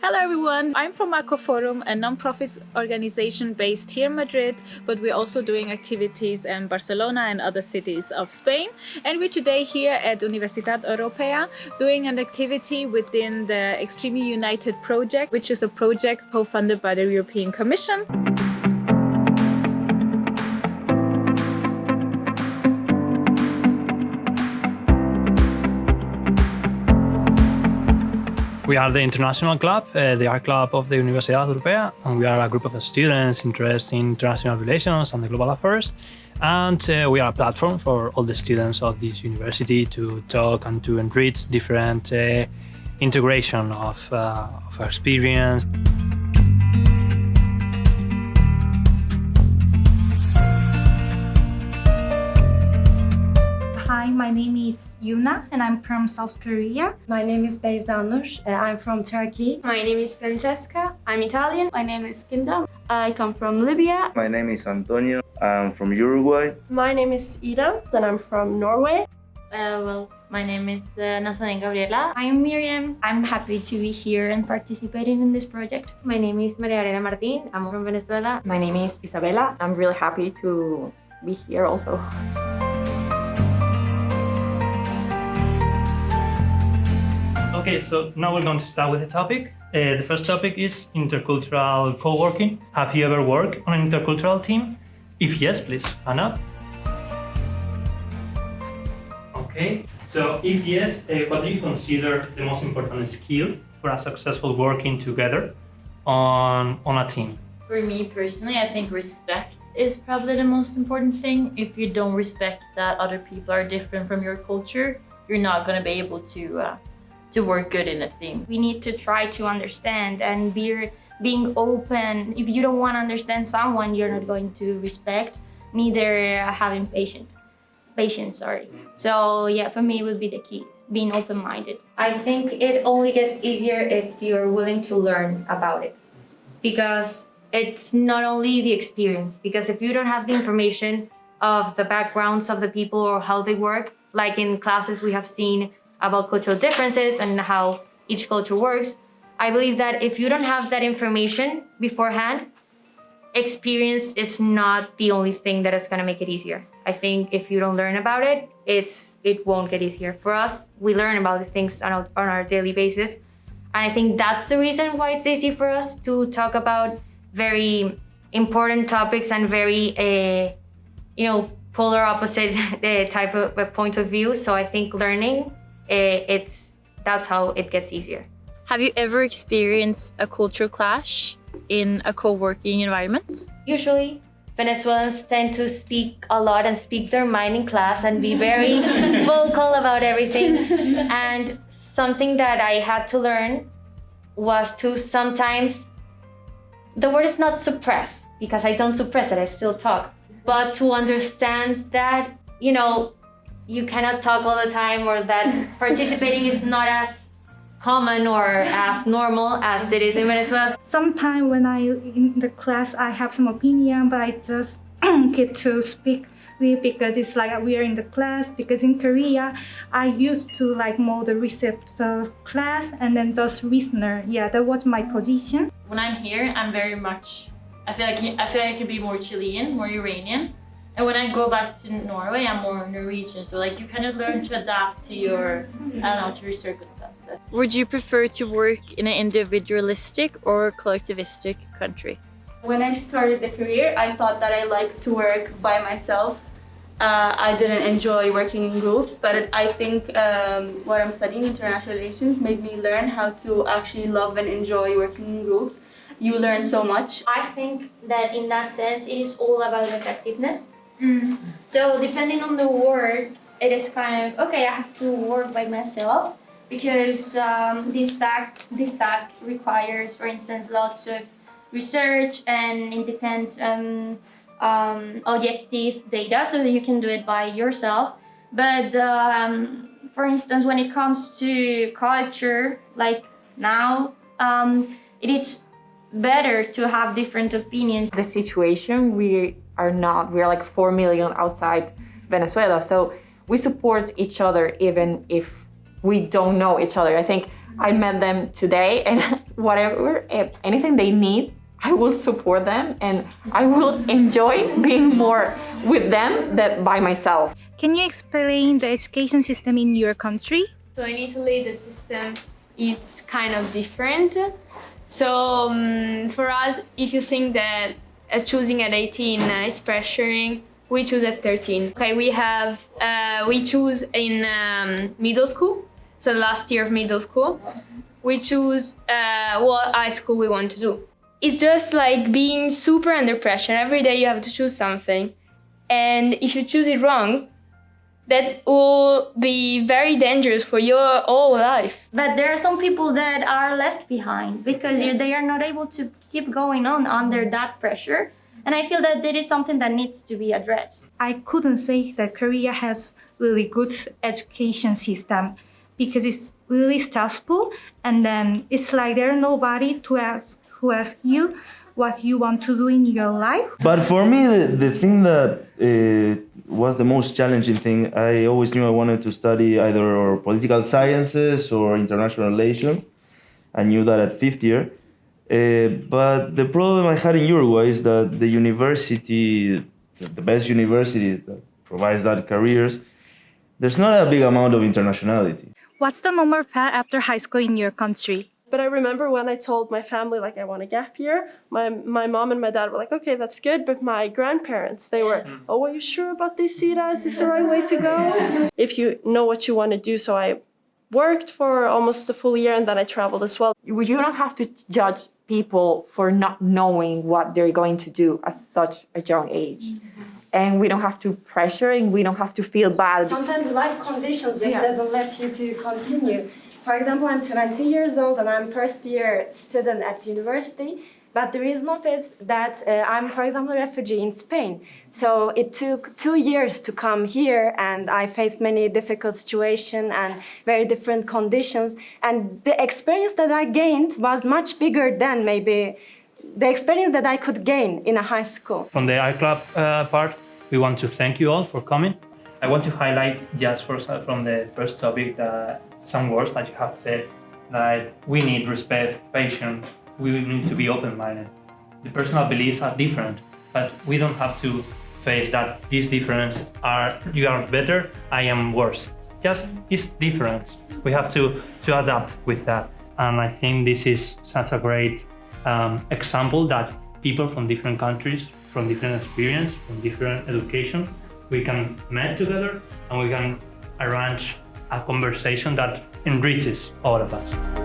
Hello everyone, I'm from Forum, a non-profit organization based here in Madrid, but we're also doing activities in Barcelona and other cities of Spain. And we're today here at Universidad Europea doing an activity within the Extremely EUnited project, which is a project co-funded by the European Commission. We are the International Club, the art club of the Universidad Europea, and we are a group of students interested in international relations and the global affairs. And we are a platform for all the students of this university to talk and to enrich different integration of experience. Hi, my name is Yuna and I'm from South Korea. My name is Beyzanur. I'm from Turkey. My name is Francesca. I'm Italian. My name is Kinda. I come from Libya. My name is Antonio. I'm from Uruguay. My name is Ida and I'm from Norway. My name is Nazarene Gabriela. I'm Miriam. I'm happy to be here and participating in this project. My name is Maria Elena Martin. I'm from Venezuela. My name is Isabella. I'm really happy to be here also. Okay, so now we're going to start with the topic. The first topic is intercultural co-working. Have you ever worked on an intercultural team? If yes, please, hand up. Okay, so if yes, what do you consider the most important skill for a successful working together on a team? For me personally, I think respect is probably the most important thing. If you don't respect that other people are different from your culture, you're not going to be able to work good in a team. We need to try to understand and being open. If you don't want to understand someone, you're not going to respect, neither having patience. So yeah, for me it would be the key, being open-minded. I think it only gets easier if you're willing to learn about it. Because it's not only the experience, because if you don't have the information of the backgrounds of the people or how they work, like in classes we have seen about cultural differences and how each culture works. I believe that if you don't have that information beforehand, experience is not the only thing that is going to make it easier. I think if you don't learn about it, it won't get easier. For us, we learn about the things on our daily basis. And I think that's the reason why it's easy for us to talk about very important topics and very, polar opposite type of point of view. So I think learning, that's how it gets easier. Have you ever experienced a cultural clash in a co-working environment? Usually, Venezuelans tend to speak a lot and speak their mind in class and be very vocal about everything. And something that I had to learn was to sometimes, the word is not suppress, because I don't suppress it, I still talk. But to understand that, you cannot talk all the time, or that participating is not as common or as normal as it is in Venezuela. Sometimes when in the class, I have some opinion, but I just get to speak because it's like we are in the class. Because in Korea, I used to more the receptor class and then just listener. Yeah, that was my position. When I'm here, I'm very much, I feel like I could be more Chilean, more Iranian. And when I go back to Norway, I'm more Norwegian. So you kind of learn to adapt to your, to your circumstances. Would you prefer to work in an individualistic or collectivistic country? When I started the career, I thought that I liked to work by myself. I didn't enjoy working in groups, but I think what I'm studying, international relations, made me learn how to actually love and enjoy working in groups. You learn so much. I think that in that sense, it is all about effectiveness. So depending on the work, it is kind of, okay, I have to work by myself because this task requires, for instance, lots of research and it depends on objective data, so that you can do it by yourself. But for instance, when it comes to culture, like now, it is better to have different opinions. The situation, we are 4 million outside Venezuela. So we support each other even if we don't know each other. I think I met them today and whatever, if anything they need, I will support them and I will enjoy being more with them than by myself. Can you explain the education system in your country? So in Italy, the system is kind of different. So for us, if you think that choosing at 18 is pressuring, we choose at 13. Okay, we choose in middle school, so last year of middle school. We choose what high school we want to do. It's just like being super under pressure. Every day you have to choose something. And if you choose it wrong, that will be very dangerous for your whole life. But there are some people that are left behind because they are not able to keep going on under that pressure. And I feel that that is something that needs to be addressed. I couldn't say that Korea has really good education system because it's really stressful, and then it's like there's nobody to ask who asks you what you want to do in your life. But for me, the thing that was the most challenging thing, I always knew I wanted to study either political sciences or international relations. I knew that at fifth year. But the problem I had in Uruguay is that the university, the best university that provides that careers, there's not a big amount of internationality. What's the normal path after high school in your country? But I remember when I told my family, like, I want a gap year, my mom and my dad were like, okay, that's good. But my grandparents, they were, oh, are you sure about this, Sita? Is this the right way to go? If you know what you want to do. So I worked for almost a full year and then I traveled as well. You don't have to judge people for not knowing what they're going to do at such a young age. And we don't have to pressure and we don't have to feel bad. Sometimes life conditions just doesn't let you to continue. For example, I'm 20 years old and I'm first year student at university. But the reason of is that I'm, for example, a refugee in Spain. So it took 2 years to come here and I faced many difficult situations and very different conditions. And the experience that I gained was much bigger than maybe the experience that I could gain in a high school. From the iClub part, we want to thank you all for coming. I want to highlight just from the first topic some words that you have said, like we need respect, patience, we need to be open-minded. The personal beliefs are different, but we don't have to face that these differences are, you are better, I am worse. Just it's difference. We have to adapt with that. And I think this is such a great example that people from different countries, from different experience, from different education, we can meet together and we can arrange a conversation that enriches all of us.